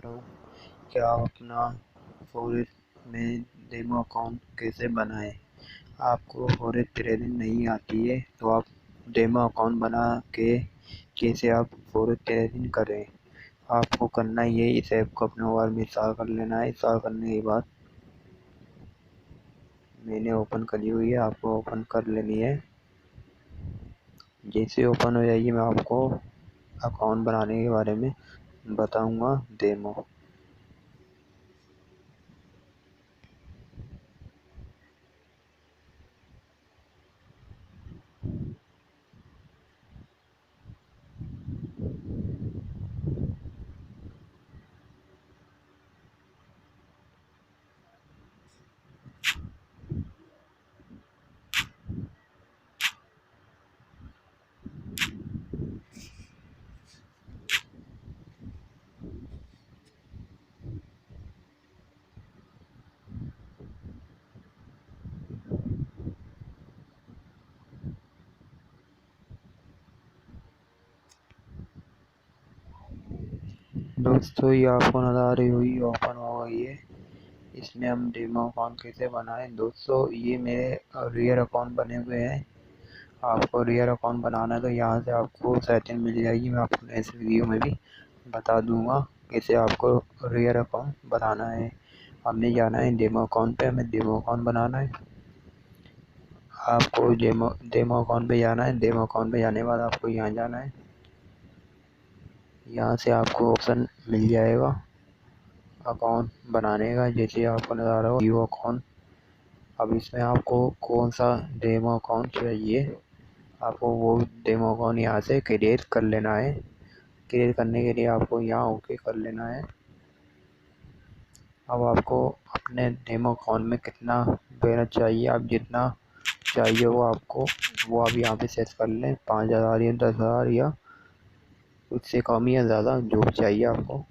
रहा हूँ कि आप अपना फॉरेक्स में डेमो अकाउंट कैसे बनाएं। आपको फॉरेक्स ट्रेडिंग नहीं आती है तो आप डेमो अकाउंट बना के कैसे आप फॉरेक्स ट्रेडिंग करें। आपको करना ये इस ऐप को अपने मोबाइल में इंस्टॉल कर लेना है। इंस्टॉल करने के बाद मैंने ओपन करी हुई है, आपको ओपन कर लेनी है। जैसे ओपन हो जाएगी मैं आपको अकाउंट बनाने के बारे में बताऊंगा डेमो। दोस्तों ये आपको नज़र आ रही हुई ओपन हो गई है। इसमें हम डेमो अकाउंट कैसे बनाएं। दोस्तों ये मेरे रियल अकाउंट बने हुए हैं। आपको रियल अकाउंट बनाना है तो यहाँ से आपको सेटिंग मिल जाएगी। मैं आपको इस वीडियो में भी बता दूंगा कैसे आपको रियल अकाउंट बनाना है। हमें जाना है डेमो अकाउंट पे, हमें डेमो अकाउंट बनाना है। आपको डेमो अकाउंट पे जाना है। डेमो अकाउंट पे जाने के बाद आपको यहाँ जाना है। यहाँ से आपको ऑप्शन मिल जाएगा अकाउंट बनाने का। जैसे आपको नज़र आ रहा हो न्यू अकाउंट। अब इसमें आपको कौन सा डेमो अकाउंट चाहिए, आपको वो डेमो अकाउंट यहाँ से क्रिएट कर लेना है। क्रिएट करने के लिए आपको यहाँ ओके कर लेना है। अब आपको अपने डेमो अकाउंट में कितना बैलेंस चाहिए, आप जितना चाहिए वो आप यहाँ पे सेट कर लें। 5,000 या 10,000 या उससे कम या ज़्यादा जो भी चाहिए आपको।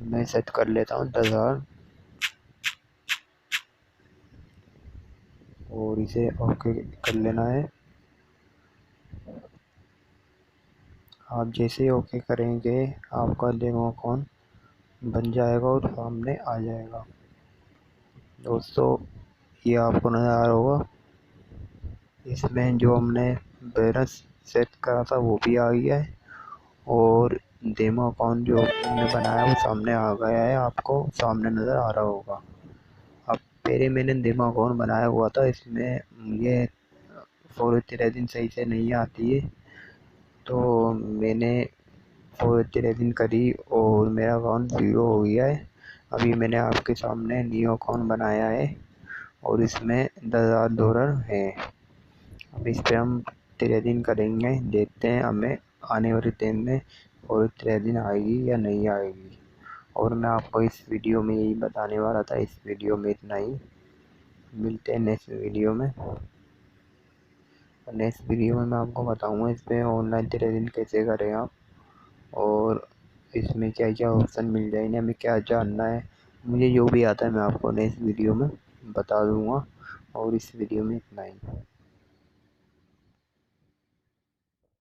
मैं सेट कर लेता हूँ 10,000 और इसे ओके कर लेना है। आप जैसे ओके करेंगे आपका डेमो अकाउंट बन जाएगा और सामने आ जाएगा। दोस्तों ये आपको नज़र आ रहा होगा, इसमें जो हमने बैलेंस सेट करा था वो भी आ गया है और डेमो अकाउंट जो हमने बनाया वो सामने आ गया है। आपको सामने नज़र आ रहा होगा। अब पहले मैंने डेमो अकाउंट बनाया हुआ था, इसमें मुझे फॉरेक्स ट्रेडिंग सही से नहीं आती है तो मैंने फॉरेक्स ट्रेडिंग करी और मेरा अकाउंट ज़ीरो हो गया है। अभी मैंने आपके सामने न्यू अकाउंट बनाया है और इसमें $10,000 है। अब इस पर हम ट्रेडिंग करेंगे, देखते हैं हमें आने वाले टाइम में फॉरेक्स ट्रेडिंग आएगी या नहीं आएगी। और मैं आपको इस वीडियो में यही बताने वाला था। इस वीडियो में इतना ही, मिलते हैं नेक्स्ट वीडियो में। नेक्स्ट वीडियो में मैं आपको बताऊंगा इसमें ऑनलाइन ट्रेडिंग कैसे करें आप, और इसमें क्या क्या ऑप्शन मिल जाएंगे, हमें क्या जानना है। मुझे जो भी आता है मैं आपको नेक्स्ट वीडियो में बता दूंगा। और इस वीडियो में इतना ही।